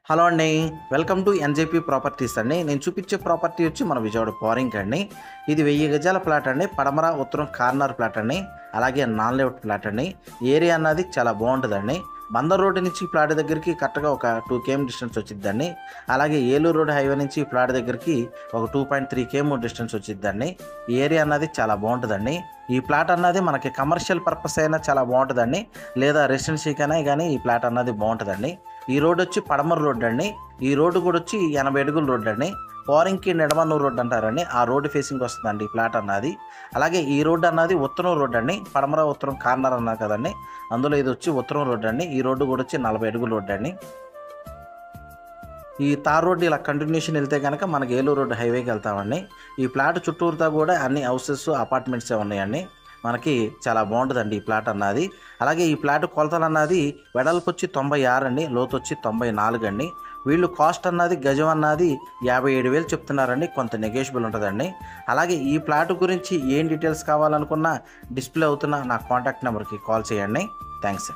Hello అండి. Welcome to NJP properties అండి. నేను చూపించే ప్రాపర్టీ వచ్చి మన విజయవాడ పోరింగ్ అండి. ఇది 1000 గజాల ప్లాట్ అండి. పడమర ఉత్తరం కార్నర్ ప్లాట్ అండి. అలాగే నాన్ లేఅవుట్ ప్లాట్ అండి. ఏరియా అన్నది చాలా బాగుంటుందండి. బందర్ రోడ్డు నుంచి ఈ ప్లాట్ దగ్గరికి కరెక్ట్గా ఒక 2 km డిస్టెన్స్ వచ్చిద్దండి. అలాగే ఏలూరు రోడ్ హైవే నుంచి ఈ ప్లాట్ దగ్గరికి ఒక 2.3 km డిస్టెన్స్ వచ్చిద్దండి. ఈ ఏరియా అన్నది చాలా బాగుంటుందండి. ఈ ప్లాట్ అన్నది మనకి కమర్షియల్ పర్పస్ అయినా చాలా బాగుంటుందండి, లేదా రెసిడెన్సీకైనా కానీ ఈ ప్లాట్ అన్నది బాగుంటుందండి. ఈ రోడ్ వచ్చి పడమర రోడ్ అండి. ఈ రోడ్డు కూడా వచ్చి 80 అడుగుల రోడ్ అండి. పోరింగ్కి నిడమన్నూరు రోడ్ అంటారండి. ఆ రోడ్డు ఫేసింగ్ వస్తుందండి ఈ ప్లాట్ అన్నది. అలాగే ఈ రోడ్డు అన్నది ఉత్తరం రోడ్ అండి. పడమర ఉత్తరం కార్నర్ అన్నారు కదండి, అందులో ఇది వచ్చి ఉత్తరం రోడ్ అండి. ఈ రోడ్డు కూడా వచ్చి 40 అడుగుల రోడ్ అండి. ఈ తార్ రోడ్డు ఇలా కంటిన్యూషన్ వెళ్తే కనుక మనకి ఏలూరు రోడ్డు హైవేకి వెళ్తామండి. ఈ ప్లాట్ చుట్టూరుతా కూడా అన్ని హౌసెస్ అపార్ట్మెంట్సే ఉన్నాయండి. మనకి చాలా బాగుంటుందండి ఈ ప్లాట్ అన్నది. అలాగే ఈ ప్లాట్ కొలతలు అన్నది వెడల్పు వచ్చి 96 అండి, లోతు వచ్చి 94 అండి. వీళ్ళు కాస్ట్ అన్నది గజం అన్నది 57,000 చెప్తున్నారండి. కొంత నెగోషియబుల్ ఉంటుందండి. అలాగే ఈ ప్లాట్ గురించి ఏం డీటెయిల్స్ కావాలనుకున్నా డిస్ప్లే అవుతున్న నా కాంటాక్ట్ నెంబర్కి కాల్ చేయండి. థ్యాంక్స్.